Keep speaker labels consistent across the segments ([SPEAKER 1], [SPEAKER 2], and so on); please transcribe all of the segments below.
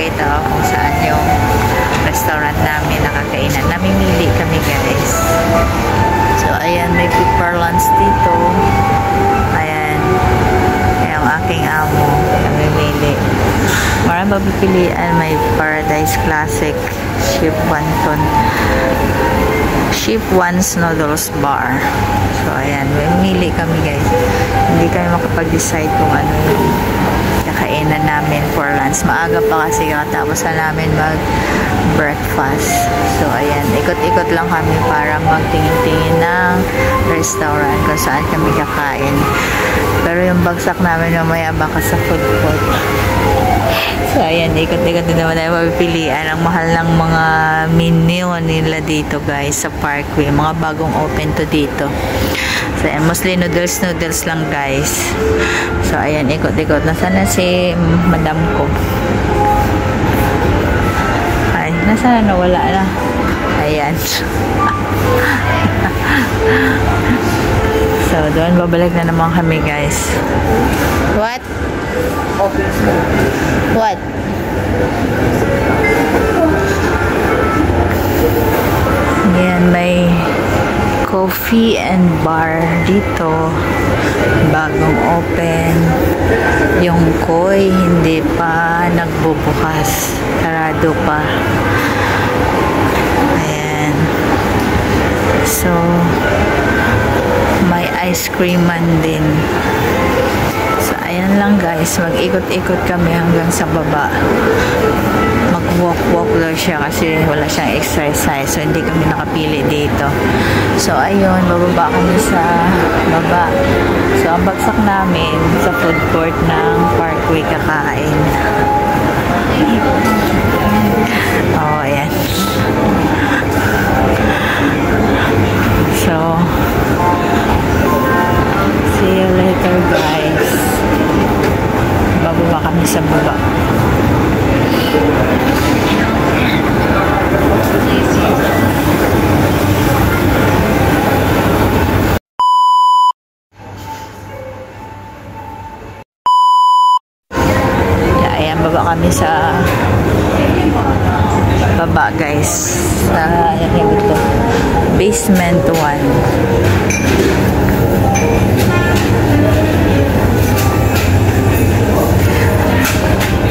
[SPEAKER 1] dito kung saan yung restaurant namin, nakakainan. Namimili kami guys. So ayan, may pepper lunch dito. Ayan. Yung aking amo, namimili. Maraming mapipilian. May Paradise Classic, Chef Wonton, Chef One's Noodles Bar. So ayan, mamimili kami guys. Hindi kami makapag-decide kung ano yung kainan namin for lunch. Maaga pa kasi katapos na namin mag-breakfast. So ayan, ikot-ikot lang kami para magtingin-tingin ng restaurant kung saan kami kakain. Pero yung bagsak namin mamaya baka sa food court. So ayan, ikot-ikot din naman tayo mapipilian. Ang mahal ng mga menu nila dito guys sa Parkway. Mga bagong open to dito. So ayan, mostly noodles lang guys. So ayan, ikot-ikot. Nasaan na si madam ko? Ay, nasaan na? Wala na. Ayan. So doon, babalik na naman kami guys. What? What? Yan, may coffee and bar dito. Bagong open. Yung Koi hindi pa nagbubukas. Sarado pa. Ayan. So, may ice cream man din. So, ayan lang guys. Mag-ikot-ikot kami hanggang sa baba. Mag-walk-walk lang siya kasi wala siyang exercise. So, hindi kami nakapili dito. So, ayun. Bababa kami sa baba. So, ang bagsak namin sa food court ng Parkway kakain. Oh, ayan. So, see you later guys. Bababa kami sa baba. Ayan, baba kami sa baba guys. Sa ito, basement 1.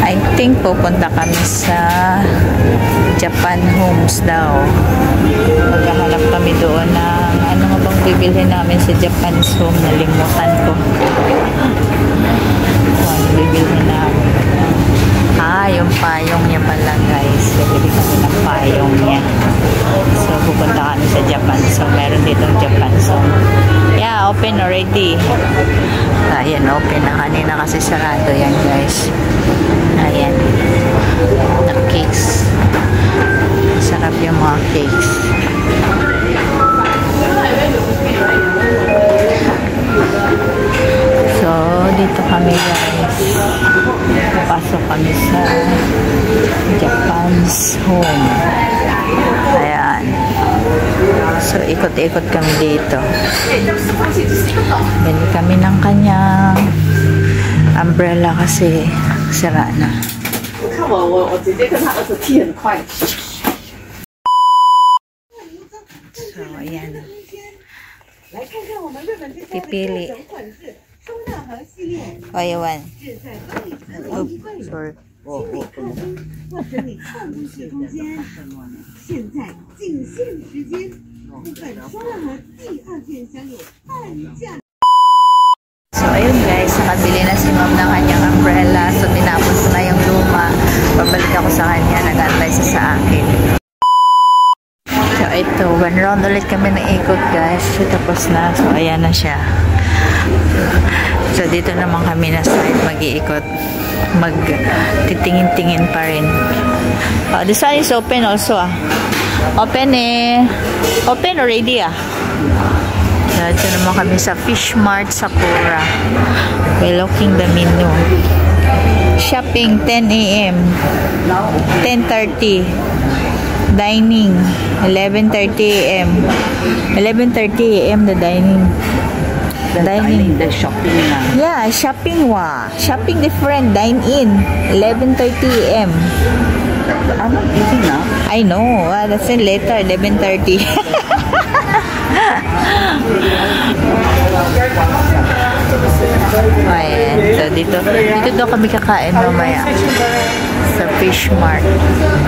[SPEAKER 1] I think pupunta kami sa Japan Homes daw. Maghahanap kami doon ng ano nga bang bibilhin namin sa Japan's Home. Nalimutan ko. Ano bibilhin namin? Yung payong niya pala guys. Bibili kami ng payong niya. So pupunta kami sa Japan's Home. Meron ditong Japan's Home. Yeah, open already. Ayan, open na kanina kasi sarado yan guys. Ayan. The cakes. Sarap yung mga cakes. So, dito kami guys. Pasok kami sa Japan's Home. Ayan. So, ikot-ikot kami dito. Bili kami ng kanyang umbrella kasi sira na. So, ayan. Pipili. Oh, yawan. Oh, sorry. So, ayun guys, nakabili na si ma'am ng kanyang umbrella. So, tinapos ko na yung luma. Pabalik ako sa kanya, nag-antay siya sa akin. So, ito, one round ulit kami na ikot guys. So, tapos na. So, ayan na siya. So, dito naman kami na side mag-iikot. Mag-titingin-tingin pa rin. Oh, this one is open also Open Open already Dito naman kami sa Fish Mart Sakura. We're looking the menu. Shopping 10 a.m. 10:30. Dining 11:30 a.m. 11:30 a.m. the dining. Dining.
[SPEAKER 2] The shopping na.
[SPEAKER 1] Yeah, shopping Shopping different. Dine in. 11:30 a.m.
[SPEAKER 2] I'm not eating now.
[SPEAKER 1] I know. That's it later. 11:30. Ayan. So, dito daw kami kakain mamaya. Sa Fish Mart.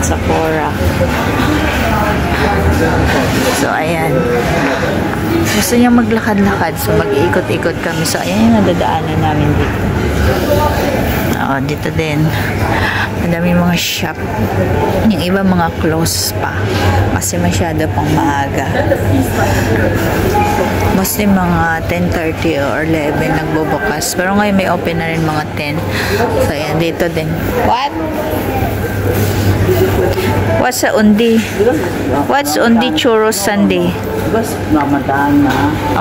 [SPEAKER 1] Sa Cora. So, ayan. Gusto niya maglakad-lakad. So, mag-iikot-ikot kami. So, ayan yung nadadaanan namin dito. Dito din. Madami mga shop. Yung iba mga close pa. Kasi masyado pang maaga. Mostly mga 10:30 or 11 nagbubukas. Pero ngayon may open na rin mga 10. So, ayan. Dito din. What? What's a undi? What's undi churros Sunday?
[SPEAKER 2] Because Ramadan na.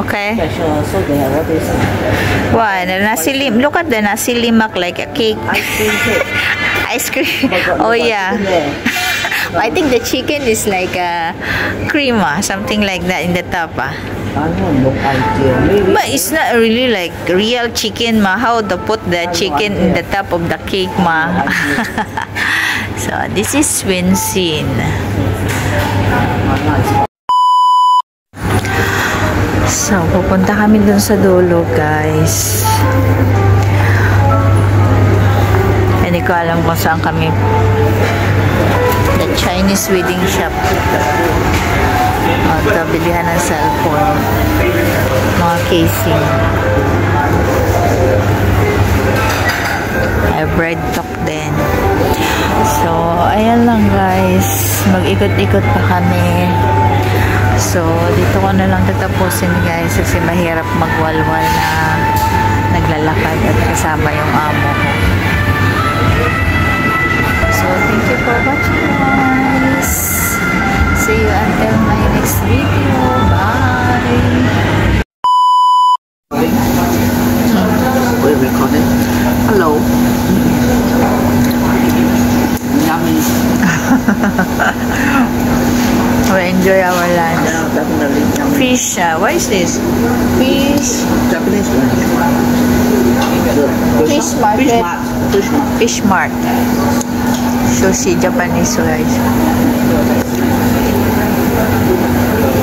[SPEAKER 1] Okay.
[SPEAKER 2] Special. So they have what is
[SPEAKER 1] Wow, the nasi lim. Look at the nasi limak like a cake.
[SPEAKER 2] ice cream cake.
[SPEAKER 1] Ice cream. Oh yeah. I think the chicken is like a cream, something like that in the top.
[SPEAKER 2] I don't look idea. Maybe.
[SPEAKER 1] But it's not really like real chicken, ma. How to put the chicken in the top of the cake, ma. So this is Winsin. So pupunta kami dun sa dulo, guys. Hindi ko alam kung saan kami. The Chinese wedding shop. Ito, bilihan ng cellphone. Mga casing. Bread talk din. So, ayan lang guys. Mag-ikot-ikot pa kami. So, dito ko na lang tatapusin guys kasi mahirap magwalwal na naglalakad at kasama yung amo ko. So, thank you for watching guys. See you until my next video. Bye!
[SPEAKER 2] We're recording. Hello. Yummy.
[SPEAKER 1] We enjoy our lunch.
[SPEAKER 2] Yeah, definitely yummy.
[SPEAKER 1] Fish, what is this? Fish.
[SPEAKER 2] Japanese one.
[SPEAKER 1] Fish market.
[SPEAKER 2] Fish mart.
[SPEAKER 1] Fish Mart. Sushi, Japanese guys.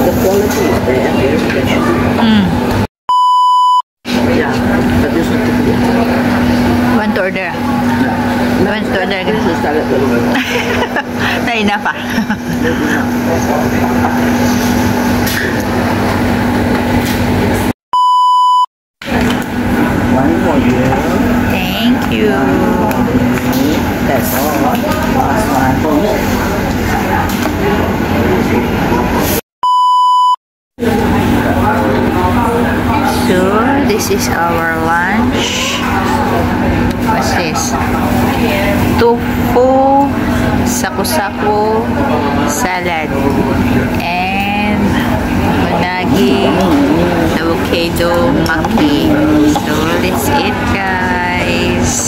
[SPEAKER 2] The quality is there. Very special. Yeah, but this one could be.
[SPEAKER 1] Want to order? Want to order?
[SPEAKER 2] This is salad.
[SPEAKER 1] Na enough pa.
[SPEAKER 2] One for you.
[SPEAKER 1] Thank you.
[SPEAKER 2] That's all. Last one for me.
[SPEAKER 1] So, this is our lunch. What's this? Tofu, saku-saku, salad, and unagi, avocado, maki. So, let's eat, guys.